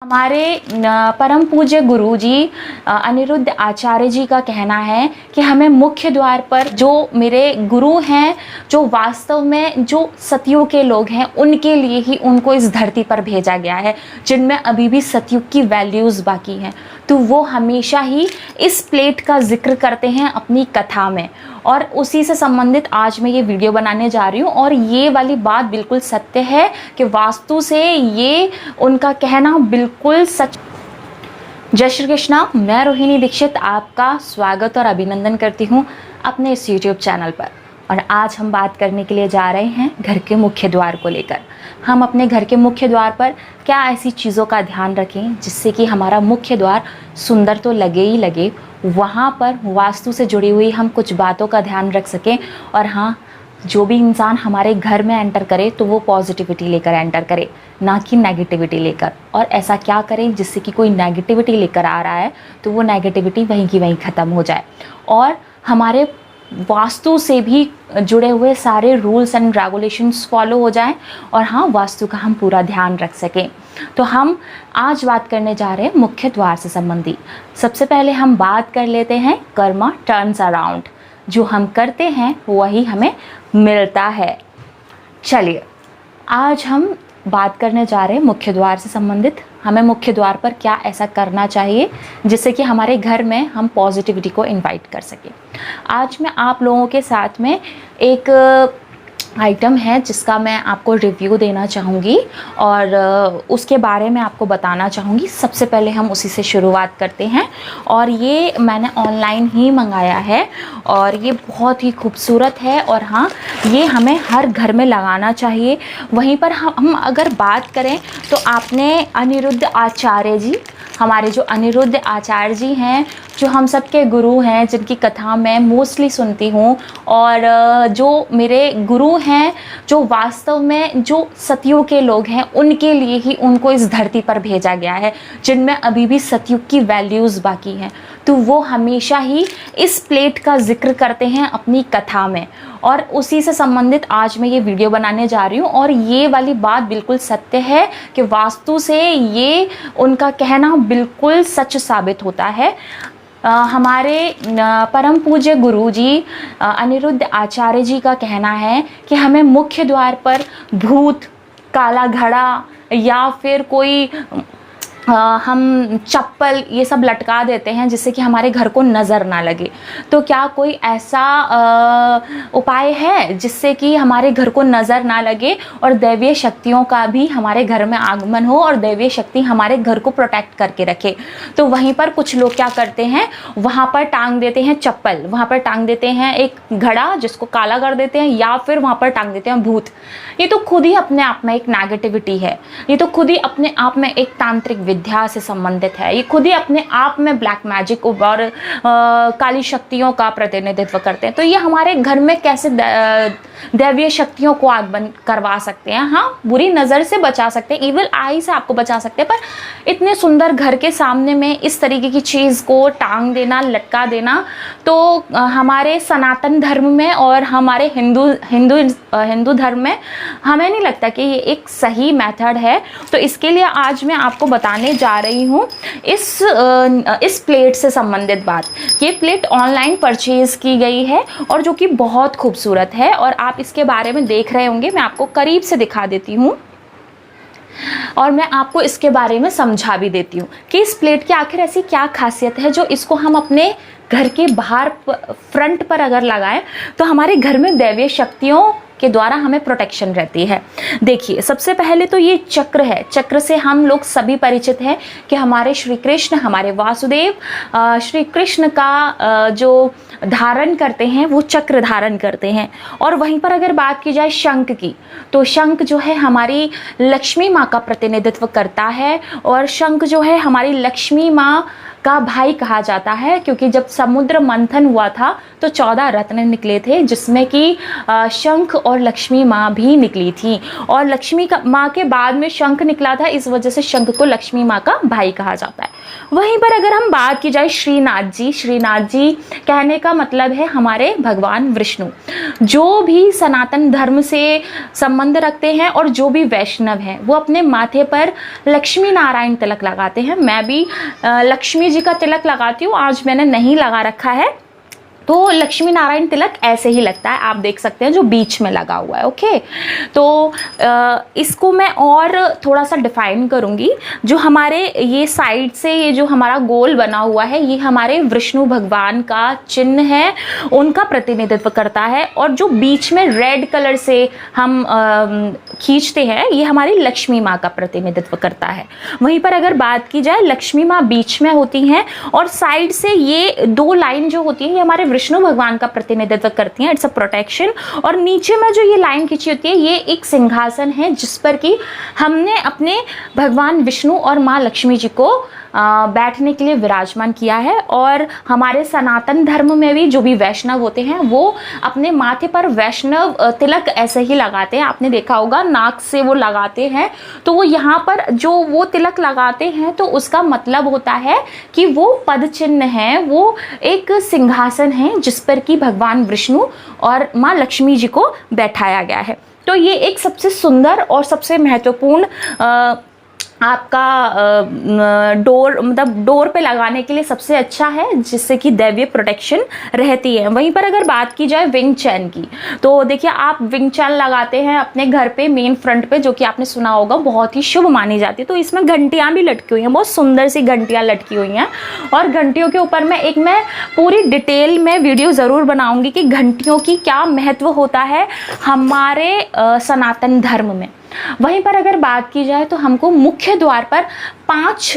हमारे परम पूज्य गुरु जी अनिरुद्ध आचार्य जी का कहना है कि हमें मुख्य द्वार पर जो मेरे गुरु हैं, जो वास्तव में जो सतयुग के लोग हैं, उनके लिए ही उनको इस धरती पर भेजा गया है, जिनमें अभी भी सतयुग की वैल्यूज़ बाकी हैं। तो वो हमेशा ही इस प्लेट का जिक्र करते हैं अपनी कथा में, और उसी से संबंधित आज मैं ये वीडियो बनाने जा रही हूँ। और ये वाली बात बिल्कुल सत्य है कि वास्तु से ये उनका कहना बिल्कुल सच। जय श्री कृष्णा, मैं रोहिणी दीक्षित आपका स्वागत और अभिनंदन करती हूँ अपने इस यूट्यूब चैनल पर। और आज हम बात करने के लिए जा रहे हैं घर के मुख्य द्वार को लेकर। हम अपने घर के मुख्य द्वार पर क्या ऐसी चीज़ों का ध्यान रखें जिससे कि हमारा मुख्य द्वार सुंदर तो लगे ही लगे, वहाँ पर वास्तु से जुड़ी हुई हम कुछ बातों का ध्यान रख सकें। और हाँ, जो भी इंसान हमारे घर में एंटर करे तो वो पॉजिटिविटी लेकर एंटर करे, ना कि नेगेटिविटी लेकर। और ऐसा क्या करें जिससे कि कोई नेगेटिविटी लेकर आ रहा है तो वो नेगेटिविटी वहीं की वहीं ख़त्म हो जाए, और हमारे वास्तु से भी जुड़े हुए सारे रूल्स एंड रेगुलेशंस फॉलो हो जाएं, और हाँ, वास्तु का हम पूरा ध्यान रख सकें। तो हम आज बात करने जा रहे हैं मुख्य द्वार से संबंधी। सबसे पहले हम बात कर लेते हैं कर्मा टर्न्स अराउंड। जो हम करते हैं वही हमें मिलता है। चलिए, आज हम बात करने जा रहे हैं मुख्य द्वार से संबंधित। हमें मुख्य द्वार पर क्या ऐसा करना चाहिए जिससे कि हमारे घर में हम पॉजिटिविटी को इनवाइट कर सकें। आज मैं आप लोगों के साथ में एक आइटम है जिसका मैं आपको रिव्यू देना चाहूँगी और उसके बारे में आपको बताना चाहूँगी। सबसे पहले हम उसी से शुरुआत करते हैं। और ये मैंने ऑनलाइन ही मंगाया है और ये बहुत ही खूबसूरत है। और हाँ, ये हमें हर घर में लगाना चाहिए। वहीं पर हम अगर बात करें तो आपने अनिरुद्ध आचार्य जी, हमारे जो अनिरुद्ध आचार्य जी हैं, जो हम सबके गुरु हैं, जिनकी कथा मैं मोस्टली सुनती हूँ, और जो मेरे गुरु हैं, जो वास्तव में जो सतयुग के लोग हैं, उनके लिए ही उनको इस धरती पर भेजा गया है, जिनमें अभी भी सतयुग की वैल्यूज़ बाकी हैं। तो वो हमेशा ही इस प्लेट का जिक्र करते हैं अपनी कथा में, और उसी से संबंधित आज मैं ये वीडियो बनाने जा रही हूँ। और ये वाली बात बिल्कुल सत्य है कि वास्तु से ये उनका कहना बिल्कुल सच साबित होता है। हमारे परम पूज्य गुरु जी अनिरुद्ध आचार्य जी का कहना है कि हमें मुख्य द्वार पर भूत, काला घड़ा या फिर कोई हम चप्पल ये सब लटका देते हैं जिससे कि हमारे घर को नज़र ना लगे। तो क्या कोई ऐसा उपाय है जिससे कि हमारे घर को नज़र ना लगे और दैवीय शक्तियों का भी हमारे घर में आगमन हो और दैवीय शक्ति हमारे घर को प्रोटेक्ट करके रखे? तो वहीं पर कुछ लोग क्या करते हैं, वहाँ पर टांग देते हैं चप्पल, वहाँ पर टांग देते हैं एक घड़ा जिसको काला कर देते हैं, या फिर वहाँ पर टांग देते हैं भूत। ये तो खुद ही अपने आप में एक नेगेटिविटी है, ये तो खुद ही अपने आप में एक तांत्रिक विद्या से संबंधित है, ये खुद ही अपने आप में ब्लैक मैजिक और काली शक्तियों का प्रतिनिधित्व करते हैं। तो ये हमारे घर में कैसे दैवीय शक्तियों को आगमन करवा सकते हैं? हाँ, बुरी नज़र से बचा सकते हैं, इविल आई से आपको बचा सकते हैं, पर इतने सुंदर घर के सामने में इस तरीके की चीज़ को टांग देना, लटका देना, तो हमारे सनातन धर्म में और हमारे हिंदू धर्म में हमें नहीं लगता कि ये एक सही मेथड है। तो इसके लिए आज मैं आपको बताने जा रही हूँ इस प्लेट से संबंधित बात। ये प्लेट ऑनलाइन परचेज की गई है और जो कि बहुत खूबसूरत है, और आप इसके बारे में देख रहे होंगे। मैं आपको करीब से दिखा देती हूँ और मैं आपको इसके बारे में समझा भी देती हूँ कि इस प्लेट की आखिर ऐसी क्या खासियत है जो इसको हम अपने घर के बाहर फ्रंट पर अगर लगाएं तो हमारे घर में दैवीय शक्तियों के द्वारा हमें प्रोटेक्शन रहती है। देखिए, सबसे पहले तो ये चक्र है। चक्र से हम लोग सभी परिचित हैं कि हमारे श्री कृष्ण, हमारे वासुदेव श्री कृष्ण का जो धारण करते हैं वो चक्र धारण करते हैं। और वहीं पर अगर बात की जाए शंख की, तो शंख जो है हमारी लक्ष्मी माँ का प्रतिनिधित्व करता है, और शंख जो है हमारी लक्ष्मी माँ का भाई कहा जाता है, क्योंकि जब समुद्र मंथन हुआ था तो 14 रत्न निकले थे, जिसमें कि शंख और लक्ष्मी माँ भी निकली थी, और लक्ष्मी माँ के बाद में शंख निकला था, इस वजह से शंख को लक्ष्मी माँ का भाई कहा जाता है। वहीं पर अगर हम बात की जाए श्रीनाथ जी कहने का मतलब है हमारे भगवान विष्णु, जो भी सनातन धर्म से संबंध रखते हैं और जो भी वैष्णव हैं वो अपने माथे पर लक्ष्मी नारायण तिलक लगाते हैं। मैं भी लक्ष्मी जी का तिलक लगाती हूँ, आज मैंने नहीं लगा रखा है। तो लक्ष्मी नारायण तिलक ऐसे ही लगता है, आप देख सकते हैं जो बीच में लगा हुआ है। ओके, तो इसको मैं और थोड़ा सा डिफाइन करूँगी। जो हमारे ये साइड से ये जो हमारा गोल बना हुआ है, ये हमारे विष्णु भगवान का चिन्ह है, उनका प्रतिनिधित्व करता है, और जो बीच में रेड कलर से हम खींचते हैं, ये हमारी लक्ष्मी माँ का प्रतिनिधित्व करता है। वहीं पर अगर बात की जाए, लक्ष्मी माँ बीच में होती हैं और साइड से ये 2 लाइन जो होती है ये हमारे विष्णु भगवान का प्रतिनिधित्व करती हैं, इट्स अ प्रोटेक्शन। और नीचे में जो ये लाइन खींची होती है ये एक सिंहासन है, जिस पर कि हमने अपने भगवान विष्णु और माँ लक्ष्मी जी को बैठने के लिए विराजमान किया है। और हमारे सनातन धर्म में भी जो भी वैष्णव होते हैं वो अपने माथे पर वैष्णव तिलक ऐसे ही लगाते हैं, आपने देखा होगा नाक से वो लगाते हैं। तो वो यहाँ पर जो वो तिलक लगाते हैं तो उसका मतलब होता है कि वो पद चिन्ह है, वो एक सिंहासन है जिस पर कि भगवान विष्णु और माँ लक्ष्मी जी को बैठाया गया है। तो ये एक सबसे सुंदर और सबसे महत्वपूर्ण आपका डोर, मतलब डोर पे लगाने के लिए सबसे अच्छा है, जिससे कि दैवीय प्रोटेक्शन रहती है। वहीं पर अगर बात की जाए विंग चैन की, तो देखिए आप विंग चैन लगाते हैं अपने घर पे मेन फ्रंट पे, जो कि आपने सुना होगा बहुत ही शुभ मानी जाती है। तो इसमें घंटियां भी लटकी हुई हैं, बहुत सुंदर सी घंटियां लटकी हुई हैं, और घंटियों के ऊपर मैं पूरी डिटेल में वीडियो ज़रूर बनाऊंगी कि घंटियों की क्या महत्व होता है हमारे सनातन धर्म में। वहीं पर अगर बात की जाए तो हमको मुख्य द्वार पर 5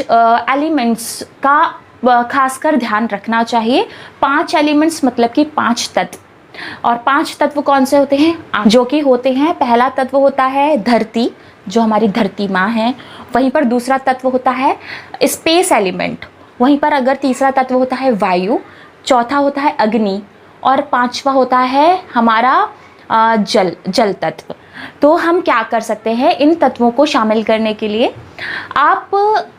एलिमेंट्स का खासकर ध्यान रखना चाहिए। 5 एलिमेंट्स मतलब कि 5 तत्व, और 5 तत्व कौन से होते हैं, जो कि होते हैं, पहला तत्व होता है धरती, जो हमारी धरती माँ है। वहीं पर दूसरा तत्व होता है स्पेस एलिमेंट। वहीं पर अगर तीसरा तत्व होता है वायु, चौथा होता है अग्नि, और 5वां होता है हमारा जल तत्व। तो हम क्या कर सकते हैं इन तत्वों को शामिल करने के लिए, आप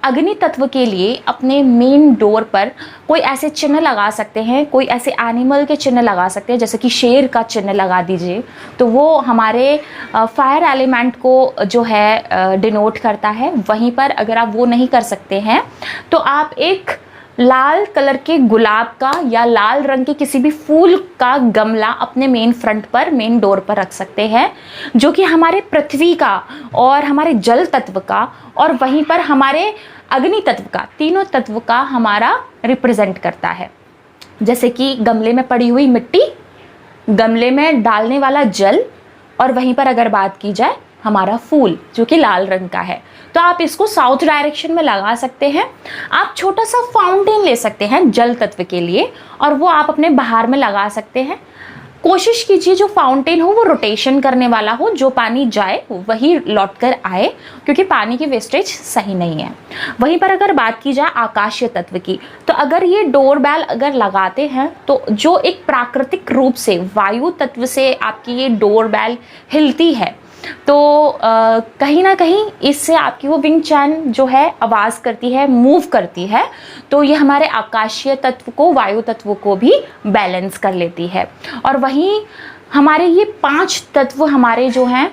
अग्नि तत्व के लिए अपने मेन डोर पर कोई ऐसे चिन्ह लगा सकते हैं, कोई ऐसे एनिमल के चिन्ह लगा सकते हैं, जैसे कि शेर का चिन्ह लगा दीजिए, तो वो हमारे फायर एलिमेंट को जो है डिनोट करता है। वहीं पर अगर आप वो नहीं कर सकते हैं तो आप एक लाल कलर के गुलाब का या लाल रंग के किसी भी फूल का गमला अपने मेन फ्रंट पर, मेन डोर पर रख सकते हैं, जो कि हमारे पृथ्वी का और हमारे जल तत्व का और वहीं पर हमारे अग्नि तत्व का, तीनों तत्व का हमारा रिप्रेजेंट करता है। जैसे कि गमले में पड़ी हुई मिट्टी, गमले में डालने वाला जल, और वहीं पर अगर बात की जाए हमारा फूल जो कि लाल रंग का है। तो आप इसको साउथ डायरेक्शन में लगा सकते हैं। आप छोटा सा फाउंटेन ले सकते हैं जल तत्व के लिए, और वो आप अपने बाहर में लगा सकते हैं। कोशिश कीजिए जो फाउंटेन हो वो रोटेशन करने वाला हो, जो पानी जाए वही लौट कर आए, क्योंकि पानी की वेस्टेज सही नहीं है। वहीं पर अगर बात की जाए आकाशीय तत्व की, तो अगर ये डोरबेल अगर लगाते हैं तो जो एक प्राकृतिक रूप से वायु तत्व से आपकी ये डोरबेल हिलती है, तो कहीं ना कहीं इससे आपकी वो विंग चैन जो है आवाज़ करती है, मूव करती है, तो ये हमारे आकाशीय तत्व को, वायु तत्व को भी बैलेंस कर लेती है। और वहीं हमारे ये 5 तत्व हमारे जो हैं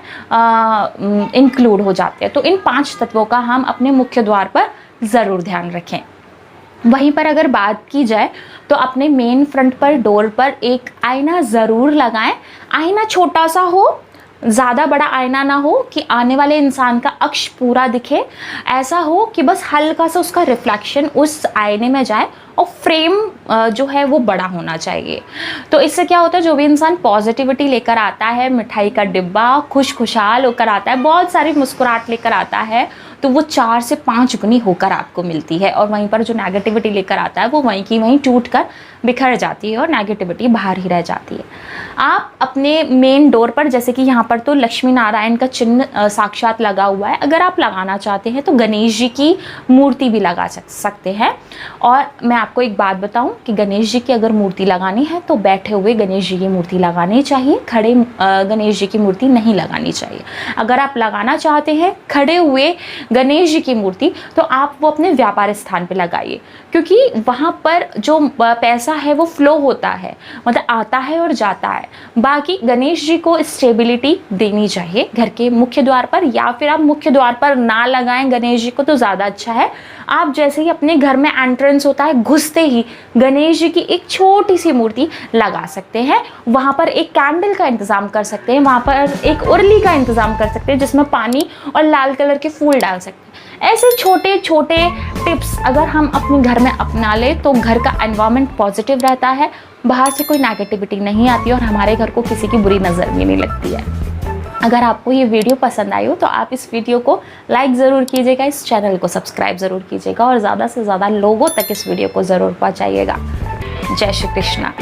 इंक्लूड हो जाते हैं। तो इन 5 तत्वों का हम अपने मुख्य द्वार पर ज़रूर ध्यान रखें। वहीं पर अगर बात की जाए तो अपने मेन फ्रंट पर डोर पर एक आईना ज़रूर लगाएं। आईना छोटा सा हो, ज़्यादा बड़ा आईना ना हो कि आने वाले इंसान का अक्ष पूरा दिखे, ऐसा हो कि बस हल्का सा उसका रिफ्लेक्शन उस आईने में जाए, और फ्रेम जो है वो बड़ा होना चाहिए। तो इससे क्या होता है, जो भी इंसान पॉजिटिविटी लेकर आता है, मिठाई का डिब्बा खुशहाल होकर आता है, बहुत सारी मुस्कुराहट लेकर आता है, तो वो 4 से 5 गुनी होकर आपको मिलती है, और वहीं पर जो नेगेटिविटी लेकर आता है वो वहीं की वहीं टूट कर बिखर जाती है और नेगेटिविटी बाहर ही रह जाती है। आप अपने मेन डोर पर, जैसे कि यहाँ पर तो लक्ष्मी नारायण का चिन्ह साक्षात लगा हुआ है, अगर आप लगाना चाहते हैं तो गणेश जी की मूर्ति भी लगा सकते हैं। और मैं आपको एक बात बताऊं कि गणेश जी की अगर मूर्ति लगानी है तो बैठे हुए गणेश जी की मूर्ति लगानी चाहिए, खड़े गणेश जी की मूर्ति नहीं लगानी चाहिए। अगर आप लगाना चाहते हैं खड़े हुए गणेश जी की मूर्ति तो आप वो अपने व्यापार स्थान पे लगाइए, क्योंकि वहाँ पर जो पैसा है वो फ्लो होता है, मतलब आता है और जाता है। बाकी गणेश जी को स्टेबिलिटी देनी चाहिए घर के मुख्य द्वार पर, या फिर आप मुख्य द्वार पर ना लगाएं गणेश जी को तो ज़्यादा अच्छा है। आप जैसे ही अपने घर में एंट्रेंस होता है, घुसते ही गणेश जी की एक छोटी सी मूर्ति लगा सकते हैं। वहाँ पर एक कैंडल का इंतज़ाम कर सकते हैं, वहाँ पर एक उर्ली का इंतज़ाम कर सकते हैं जिसमें पानी और लाल कलर के फूल डाल सकते हैं। ऐसे छोटे छोटे टिप्स अगर हम अपने घर में अपना ले तो घर का एनवायरनमेंट पॉजिटिव रहता है, बाहर से कोई नेगेटिविटी नहीं आती और हमारे घर को किसी की बुरी नज़र भी नहीं लगती है। अगर आपको ये वीडियो पसंद आई हो तो आप इस वीडियो को लाइक ज़रूर कीजिएगा, इस चैनल को सब्सक्राइब ज़रूर कीजिएगा और ज़्यादा से ज़्यादा लोगों तक इस वीडियो को ज़रूर पहुँचाइएगा। जय श्री कृष्णा।